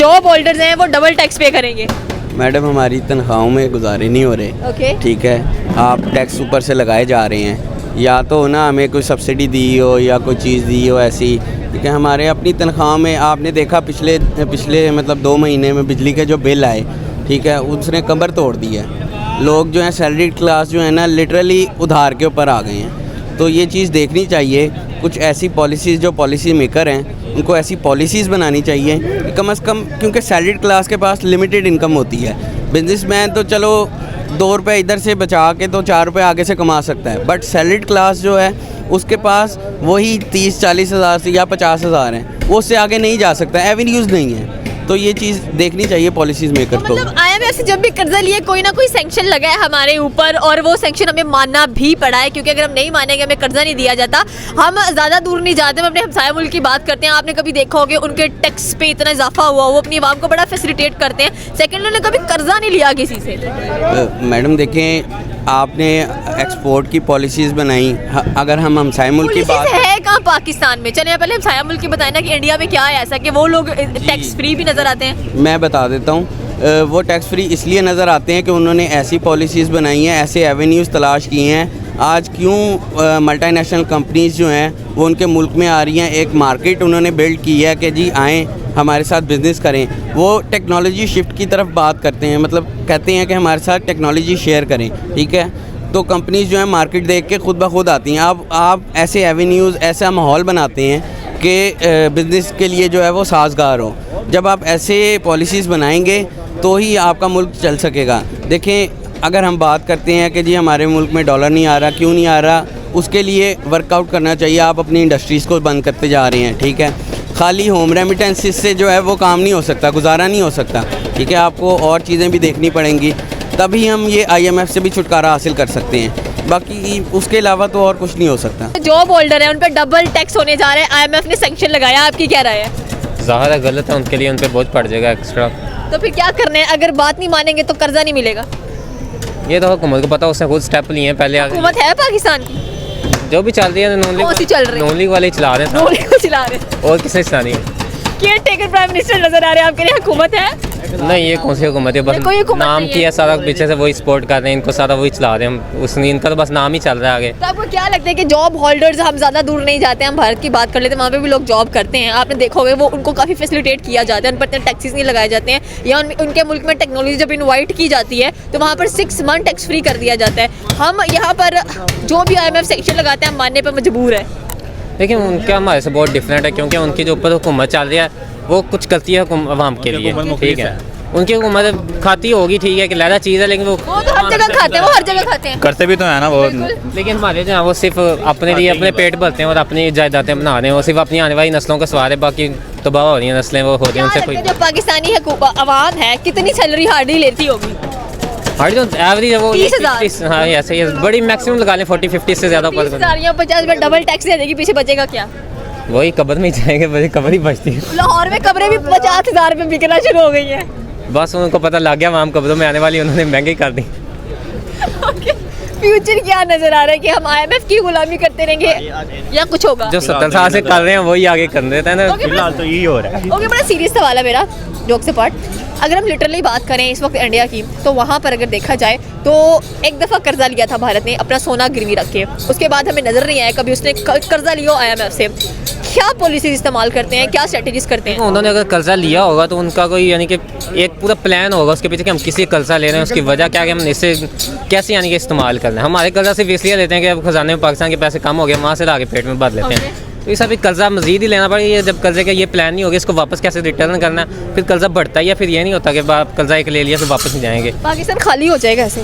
Job holders हैं वो double tax पे करेंगे? मैडम हमारी तनख्वाहों में गुजारे नहीं हो रहे। ओके। ठीक है, आप टैक्स ऊपर से लगाए जा रहे हैं, या तो ना हमें कोई सब्सिडी दी हो या कोई चीज़ दी हो ऐसी। ठीक है, हमारे अपनी तनख्वाह में आपने देखा पिछले मतलब 2 महीने में बिजली के जो बिल आए, ठीक है, उसने कमर तोड़ दी है। लोग जो हैं सैलरीड क्लास जो है ना लिटरली उधार के ऊपर आ गए हैं। तो ये चीज़ देखनी चाहिए, कुछ ऐसी पॉलिसीज़ जो पॉलिसी मेकर हैं उनको ऐसी पॉलिसीज़ बनानी चाहिए कि कम से कम, क्योंकि सैलरीड क्लास के पास लिमिटेड इनकम होती है। बिजनेसमैन तो चलो 2 रुपये इधर से बचा के तो 4 रुपये आगे से कमा सकता है, बट सैलरीड क्लास जो है उसके पास वही 30-40 हज़ार से या 50 हज़ार हैं, वो उससे आगे नहीं जा सकता, एवेन्यूज़ नहीं है। तो ये चीज़ देखनी चाहिए पॉलिसीज़ मेकर को। मतलब IMF से जब भी कर्जा लिए कोई ना कोई सैंक्शन लगा है हमारे ऊपर, और वो सैंक्शन हमें मानना भी पड़ा है, क्योंकि अगर हम नहीं मानेंगे हमें कर्जा नहीं दिया जाता। हम ज़्यादा दूर नहीं जाते, हम अपने हमसाया मुल्क की बात करते हैं। आपने कभी देखा होगा उनके टैक्स पे इतना इजाफा हुआ, वो अपनी आवाम को बड़ा फैसिलिटेट करते हैं। सेकेंड, उन्होंने कभी कर्जा नहीं लिया किसी से। मैडम देखें, आपने एक्सपोर्ट की पॉलिसीज़ बनाई, अगर हम हमसाए मुल्क की बात है कहाँ पाकिस्तान में? चलिए पहले हमसाया मुल्क की बताएं ना कि इंडिया में क्या है ऐसा कि वो लोग टैक्स फ्री भी नज़र आते हैं। मैं बता देता हूँ, वो टैक्स फ्री इसलिए नज़र आते हैं कि उन्होंने ऐसी पॉलिसीज़ बनाई हैं, ऐसे एवेन्यूज़ तलाश किए हैं। आज क्यों मल्टीनेशनल कंपनीज़ जो हैं वो उनके मुल्क में आ रही हैं, एक मार्केट उन्होंने बिल्ड की है कि जी आएँ हमारे साथ बिज़नेस करें। वो टेक्नोलॉजी शिफ्ट की तरफ बात करते हैं, मतलब कहते हैं कि हमारे साथ टेक्नोलॉजी शेयर करें। ठीक है, तो कंपनीज़ जो है मार्केट देख के खुद ब खुद आती हैं। आप ऐसे एवेन्यूज़, ऐसा माहौल बनाते हैं कि बिज़नेस के लिए जो है वो साजगार हो। जब आप ऐसे पॉलिसीज़ बनाएंगे तो ही आपका मुल्क चल सकेगा। देखें, अगर हम बात करते हैं कि जी हमारे मुल्क में डॉलर नहीं आ रहा, क्यों नहीं आ रहा, उसके लिए वर्कआउट करना चाहिए। आप अपनी इंडस्ट्रीज़ को बंद करते जा रहे हैं। ठीक है, खाली होम रेमिटेंसेस से जो है वो काम नहीं हो सकता, गुजारा नहीं हो सकता। ठीक है, आपको और चीज़ें भी देखनी पड़ेंगी, तभी हम ये IMF से भी छुटकारा हासिल कर सकते हैं। बाकी उसके अलावा तो और कुछ नहीं हो सकता। जॉब होल्डर है, उन पर डबल टैक्स होने जा रहे हैं, IMF ने सैंक्शन लगाया, आपकी क्या राय है? ज़ाहिर है गलत है, उनके लिए उन पर बोझ पड़ जाएगा एक्स्ट्रा। तो फिर क्या करना है? अगर बात नहीं मानेंगे तो कर्जा नहीं मिलेगा। ये तो हुकूमत को पता, उसने खुद स्टेप लिए हैं पहले। हुकूमत है पाकिस्तान की जो भी चल रही है नॉन लीग वाले चला रहे हैं, नॉन लीग चला रहे हैं, और किसने चलानी है? केयर टेकर प्राइम मिनिस्टर नजर आ रहे हैं आपके लिए, हुकूमत है? नहीं, ये कौन सी हुकूमत है? बस नाम की है, सारा पीछे से वही सपोर्ट कर रहे हैं, इनको सारा वही चला रहे हैं। उसने इनका तो बस नाम ही चल रहा है आगे। तो आपको क्या लगता है कि जॉब होल्डर्स, हम ज़्यादा दूर नहीं जाते, हम भारत की बात कर लेते हैं, वहाँ पे भी लोग जॉब करते हैं, आपने देखा होगा वो उनको काफ़ी फैसिलिटेट किया जाता है, उन पर इतने टैक्सेस नहीं लगाए जाते हैं, या उनके मुल्क में टेक्नोलॉजी जब इन्वाइट की जाती है तो वहाँ पर 6 मंथ टैक्स फ्री कर दिया जाता है। हम यहाँ पर जो भी IMF सेक्शन लगाते हैं हम मानने पर मजबूर है। लेकिन उनका हमारे से बहुत डिफरेंट है, क्योंकि उनकी जो ऊपर हुकूमत चल रही है वो कुछ करती है अवाम के लिए। ठीक है, उनकी हुकूमत खाती होगी, ठीक है, कि लहदा चीज़ है, लेकिन वो तो हर जगह खाते हैं, वो हर जगह खाते हैं, करते भी तो है ना वो। लेकिन हमारे जो है वो सिर्फ अपने लिए अपने पेट भरते हैं और अपनी जायदादें बना रहे हैं, वो सिर्फ अपनी आने वाली नस्लों का सवार है, बाकी तबाह हो रही हैं नस्लें, वो हो रही हैं उनसे कोई। जो पाकिस्तानी आवाम है कितनी सैलरी हार्डली लेती होगी? हार्डली जो एवरेज है वो 30,000। हाँ, ऐसे ही बड़ी मैक्सिमम लगा लें 40-50 से ज़्यादा ऊपर। 50 में डबल टैक्स दे देगी, पीछे बचेगा क्या? वही कब्र में जाएंगे, वही कब्र ही बचती है। लाहौर में कब्रें भी 50,000 में बिकना शुरू हो गई हैं। बस उनको पता लग गया वहाँ कब्रों में आने वाली, उन्होंने महंगी कर दी। फ्यूचर क्या नजर आ रहा है कि हम IMF की गुलामी करते रहेंगे या कुछ होगा? जो 70 साल से कर रहे हैं वही आगे कर देते हैं ना। फिलहाल तो यही हो रहा है। ओके, बड़ा सीरियस सवाल है मेरा, जोक से पार्ट। अगर हम लिटरली बात करें इस वक्त इंडिया की, तो वहाँ पर अगर देखा जाए तो एक दफ़ा कर्जा लिया था भारत ने अपना सोना गिरवी रख के, उसके बाद हमें नज़र नहीं आया कभी उसने कर्जा लिया IMF से। क्या पॉलिसीज इस्तेमाल करते हैं, क्या स्ट्रेटजीज करते हैं? उन्होंने अगर कर्जा लिया होगा तो उनका कोई यानी कि एक पूरा प्लान होगा उसके पीछे कि हम किसी कर्जा ले रहे हैं, उसकी वजह क्या है, कि हम इससे कैसे यानी कि इस्तेमाल करना है। हमारे कर्जा सिर्फ इसलिए लेते हैं कि अब खजाने में पाकिस्तान के पैसे कम हो गए, वहाँ से लाके पेट में भर लेते हैं। तो ये सब कर्जा मजीद ही लेना पड़ेगा। जब कर्जे का ये प्लान नहीं होगा, इसको वापस कैसे रिटर्न करना है, फिर कर्जा बढ़ता है, या फिर ये नहीं होता कि कर्जा एक ले लिया फिर वापस नहीं जाएंगे। पाकिस्तान खाली हो जाएगा ऐसे?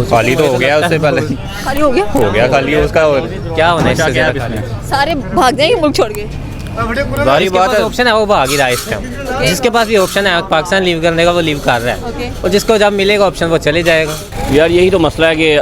खाली तो हो गया उससे पहले, खाली हो गया खाली उसका। और क्या होना है, सारे भाग जाएंगे मुल्क छोड़ के। सारी बात है, ऑप्शन है वो भाग ही रहा है इस टाइम। जिसके पास भी ऑप्शन है पाकिस्तान लीव करने का वो लीव कर रहा है, और जिसको जब मिलेगा ऑप्शन वो चले जाएगा। यार यही तो मसला है कि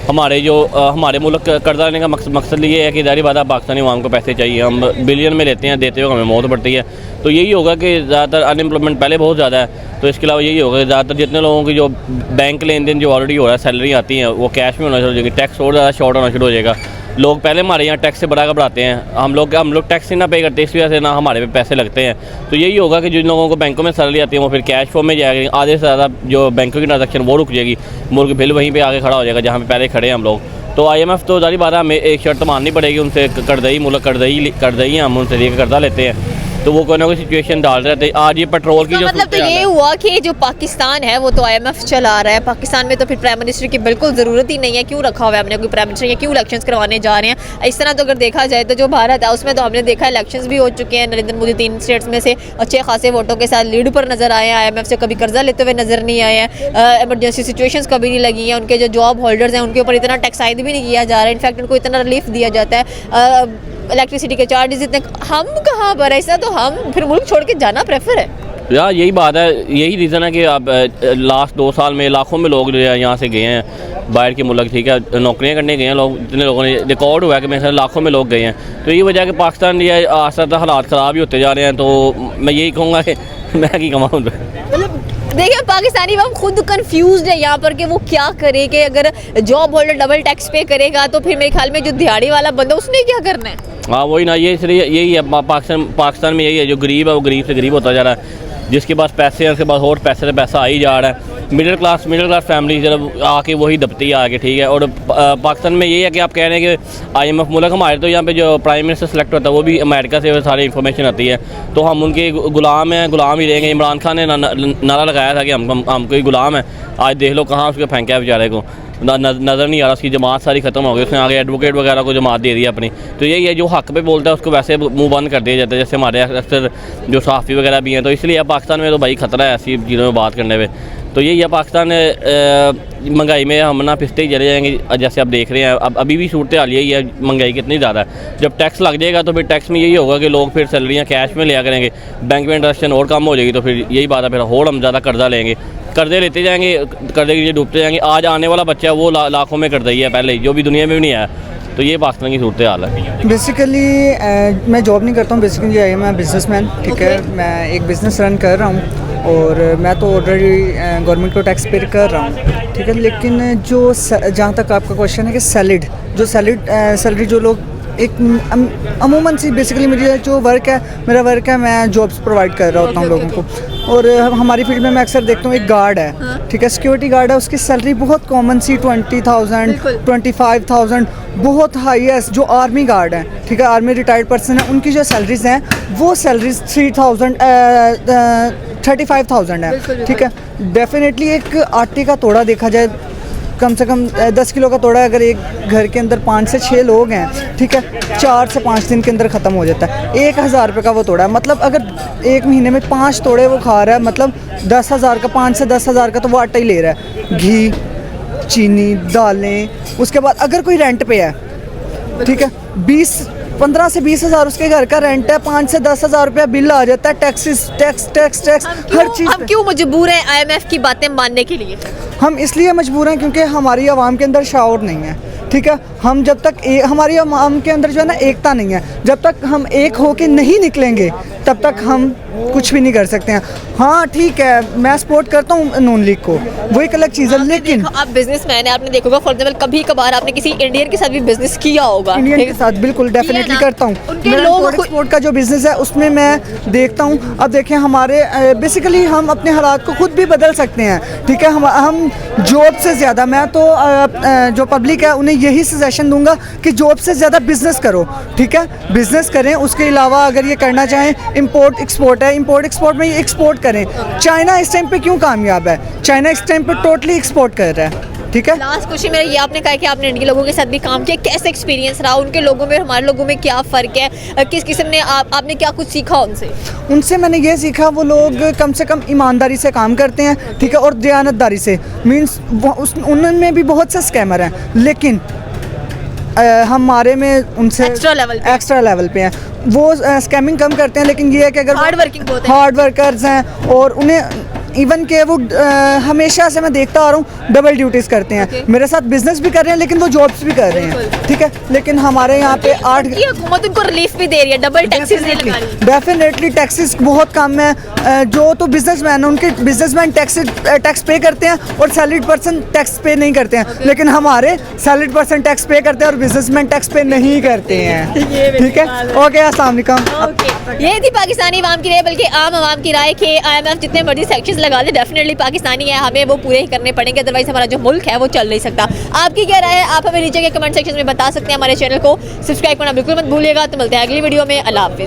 हमारे मुल्क कर्जा लेने का मकसद ये है कि ज़ाहिर बात है पाकिस्तानी अवाम को पैसे चाहिए, हम बिलियन में लेते हैं, देते हुए हमें मौत पड़ती है। तो यही होगा कि ज़्यादातर अनएम्प्लॉयमेंट पहले बहुत ज़्यादा है, तो इसके अलावा यही होगा कि ज़्यादातर जितने लोगों की जो बैंक लेन देन जो ऑलरेडी हो रहा है, सैलरी आती है वो कैश में होना शुरू हो जाएगी, टैक्स और ज़्यादा शॉर्ट होना शुरू हो जाएगा। लोग पहले हमारे यहाँ टैक्स से बड़ा घबराते हैं, हम लोग टैक्स ही ना पे करते, इस वजह से ना हमारे पे पैसे लगते हैं। तो यही होगा कि जिन लोगों को बैंकों में सैलरी आती है वो फिर कैश फॉर्म में जाएगी, आधे से ज़्यादा जो बैंकों की ट्रांजेक्शन वो रुक जाएगी, मुल्क बिल वहीं पे आगे खड़ा हो जाएगा जहाँ पे पहले खड़े हैं हम लोग। तो IMF तो जारी बात है, हमें एक शर्त माननी पड़ेगी उनसे, कर्ज़ई मुल्क कर्ज़ई हम उनसे लेकर कर्जा लेते हैं, तो वो कोई ना कोई सिचुएशन डाल रहे थे। आज ये पेट्रोल की तो जो मतलब तो सूरत हाल ये है- हुआ कि जो पाकिस्तान है वो तो IMF चला रहा है, पाकिस्तान में तो फिर प्राइम मिनिस्टर की बिल्कुल ज़रूरत ही नहीं है, क्यों रखा हुआ है हमने कोई प्राइम मिनिस्टर, या क्यों इलेक्शंस करवाने जा रहे हैं। इस तरह तो अगर देखा जाए तो जो भारत है उसमें तो हमने देखा इलेक्शंस भी हो चुके हैं, नरेंद्र मोदी 3 स्टेट्स में से अच्छे खासे वोटों के साथ लीड पर नजर आए हैं, IMF से कभी कर्जा लेते हुए नजर नहीं आए हैं, इमरजेंसी सिचुएशंस कभी नहीं लगी हैं, उनके जो जॉब होल्डर्स हैं उनके ऊपर इतना टैक्स आयद भी नहीं किया जा रहा है, इनफैक्ट उनको इतना रिलीफ दिया जाता है, इलेक्ट्रिसिटी के चार्जेस इतने, हम कहाँ पर है, ऐसा तो हम फिर मुल्क छोड़ के जाना प्रेफर है। यार यही बात है, यही रीज़न है कि अब लास्ट 2 साल में लाखों में लोग जो है यहाँ से गए हैं बाहर के मुल्क, ठीक है, नौकरियाँ करने गए हैं लोग, जितने लोगों ने रिकॉर्ड हुआ है कि मेरे ख्याल लाखों में लोग गए हैं। तो ये वजह है कि पाकिस्तान ये आस्ता हालात ख़राब ही होते जा रहे हैं। तो मैं यही कहूँगा कि मैं की कमाऊँ मतलब देखिए पाकिस्तानी हम खुद कंफ्यूज है यहाँ पर कि वो क्या करे, कि अगर जॉब होल्डर डबल टैक्स पे करेगा तो फिर मेरे ख्याल में जो दिहाड़ी वाला बंदा उसने क्या करना है। हाँ वही ना, ये इसलिए यही है पाकिस्तान में, यही है, जो गरीब है वो गरीब से गरीब होता जा रहा है, जिसके पास पैसे हैं उसके पास और पैसे से पैसा आ ही जा रहा है, मिडिल क्लास फैमिली जब आके वही दबती है आगे, ठीक है। और पाकिस्तान में यही है कि आप कह रहे हैं कि IMF मुल्क, हमारे तो यहाँ पे जो प्राइम मिनिस्टर सेलेक्ट होता है वो भी अमेरिका से सारी इन्फॉर्मेशन आती है, तो हम उनके गुलाम हैं, गुलाम ही रहेंगे। इमरान खान ने नारा लगाया था कि हम कोई गुलाम है, आज देख लो कहाँ उसको फेंका है बेचारे को, नज़र नहीं आ रहा, उसकी जमात सारी ख़त्म हो गई, उसने आगे एडवोकेट वगैरह को जमात दे दी अपनी। तो यही है, जो हक पे बोलता है उसको वैसे मुंह बंद कर दिया जाता है, जैसे हमारे अक्सर जो सहाफ़ी वगैरह भी हैं। तो इसलिए पाकिस्तान में तो भाई ख़तरा है ऐसी चीज़ों में बात करने में। तो यही है, पाकिस्तान महंगाई में हम ना पिसते ही चले जाएंगे, जैसे आप देख रहे हैं। अब अभी भी सूरत हाल यही है, महंगाई कितनी ज़्यादा है। जब टैक्स लग जाएगा तो फिर टैक्स में यही होगा कि लोग फिर सैलरियाँ कैश में लिया करेंगे, बैंक में इंटरेस्ट और कम हो जाएगी, तो फिर यही बात है, फिर और हम ज़्यादा कर्जा लेंगे, कर्जे लेते जाएंगे, कर्जे के लिए डूबते जाएंगे। आज आने वाला बच्चा वो लाखों में कर्ज़ई है पहले, जो भी दुनिया में भी नहीं आया। तो ये पाकिस्तान की सूरत हाल है। बेसिकली मैं जॉब नहीं करता हूँ, basically I am a businessman, ठीक है। मैं एक बिज़नेस रन कर रहा हूँ और मैं तो ऑलरेडी गवर्नमेंट को टैक्स पे कर रहा हूँ, ठीक है। लेकिन जो जहाँ तक आपका क्वेश्चन है कि सैलरी जो लोग एक अमूमन सी, बेसिकली मेरी जो मेरा वर्क है, मैं जॉब्स प्रोवाइड कर रहा होता हूँ लोगों को। और हमारी फील्ड में मैं अक्सर देखता हूँ एक गार्ड है, ठीक है, सिक्योरिटी गार्ड है, उसकी सैलरी बहुत कॉमन सी 20,000 25,000 बहुत हाईएस्ट। जो आर्मी गार्ड है, ठीक है, आर्मी रिटायर्ड पर्सन है, उनकी जो सैलरीज हैं वो सैलरीज 35,000 है, ठीक है। डेफिनेटली एक आटे का तोड़ा देखा जाए, कम से कम 10 किलो का तोड़ा अगर एक घर के अंदर 5 से 6 लोग हैं, ठीक है, 4 से 5 दिन के अंदर ख़त्म हो जाता है। 1,000 रुपये का वो तोड़ा है, मतलब अगर एक महीने में 5 तोड़े वो खा रहा है, मतलब 10,000 का, 5 से 10,000 का तो वो आटा ही ले रहा है। घी, चीनी, दालें, उसके बाद अगर कोई रेंट पे है, ठीक है, 15 से 20,000 उसके घर का रेंट है, 5 से 10,000 रुपया बिल आ जाता है, टैक्स हर चीज़। हम क्यों मजबूर हैं IMF की बातें मानने के लिए? हम इसलिए मजबूर हैं क्योंकि हमारी आवाम के अंदर शाऊर नहीं है, ठीक है। हम जब तक हमारी आवाम के अंदर जो है ना एकता नहीं है, जब तक हम एक हो के नहीं निकलेंगे तब तक हम कुछ भी नहीं कर सकते हैं। हाँ ठीक है, मैं सपोर्ट करता हूँ नून लीग को, वो एक अलग चीज़ है, लेकिन आप बिजनेसमैन हैं, आपने देखा होगा फॉर एग्जाम्पल कभी कभार आपने किसी इंडियन के साथ भी बिजनेस किया होगा। इंडियन के साथ बिल्कुल डेफिनेटली करता हूँ। उनके मेरा लोग एक्सपोर्ट का जो बिज़नेस है उसमें मैं देखता हूँ। अब देखें, हमारे बेसिकली हम अपने हालात को खुद भी बदल सकते हैं, ठीक है। हम जॉब से ज़्यादा, मैं तो जो पब्लिक है उन्हें यही सजेशन दूंगा कि जॉब से ज़्यादा बिज़नेस करो, ठीक है, बिज़नेस करें। उसके अलावा अगर ये करना चाहें, इंपोर्ट एक्सपोर्ट है, इंपोर्ट एक्सपोर्ट में ये एक्सपोर्ट करें। चाइना इस टाइम पे क्यों कामयाब है? चाइना इस टाइम पे टोटली एक्सपोर्ट कर रहा है, ठीक है। लास्ट क्वेश्चन मेरा ये, आपने कहा कि आपने इंडियन लोगों के साथ भी काम किया, कैसे एक्सपीरियंस रहा? उनके लोगों में और हमारे लोगों में क्या फ़र्क है? किस किस्म ने आपने क्या कुछ सीखा उनसे? उनसे मैंने ये सीखा, वो लोग कम से कम ईमानदारी से काम करते हैं, ठीक है, और दयानतदारी से। मीन्स उनमें भी बहुत से स्कैमर हैं, लेकिन हमारे में उनसे एक्स्ट्रा लेवल पे हैं। वो स्कैमिंग कम करते हैं, लेकिन ये है कि अगर हार्ड वर्किंग बहुत है, हार्ड वर्कर्स हैं और उन्हें इवन के वो हमेशा से मैं देखता आ रहा हूँ डबल ड्यूटीज़ करते हैं। मेरे साथ बिजनेस भी कर रहे हैं लेकिन वो जॉब्स भी कर रहे हैं, ठीक है। लेकिन हमारे यहाँ पे 8 ये हुकूमत उनको रिलीफ भी दे रही है, डबल टैक्सेस नहीं लगा रही। डेफिनेटली टैक्सेस बहुत कम है। जो तो बिजनेसमैन है उनके बिजनेसमैन टैक्स पे करते हैं और सैलरीड पर्सन टैक्स पे नहीं करते हैं, लेकिन हमारे सैलरीड पर्सन टैक्स पे करते हैं और बिजनेसमैन टैक्स पे नहीं करते हैं, ठीक है। ओके, अस्सलाम वालेकुम। ये थी पाकिस्तानी आवाम की राय, बल्कि आम आवाम की राय कि IMF जितने मर्जी सेक्शंस लगा ले, डेफिनेटली पाकिस्तानी है, हमें वो पूरे ही करने पड़ेंगे, अदरवाइज हमारा जो मुल्क है वो चल नहीं सकता। आपकी क्या राय है, आप हमें नीचे के कमेंट सेक्शन में बता सकते हैं। हमारे चैनल को सब्सक्राइब करना बिल्कुल मत भूलिएगा। तो मिलते हैं अगली वीडियो में। अल्लाह हाफिज़।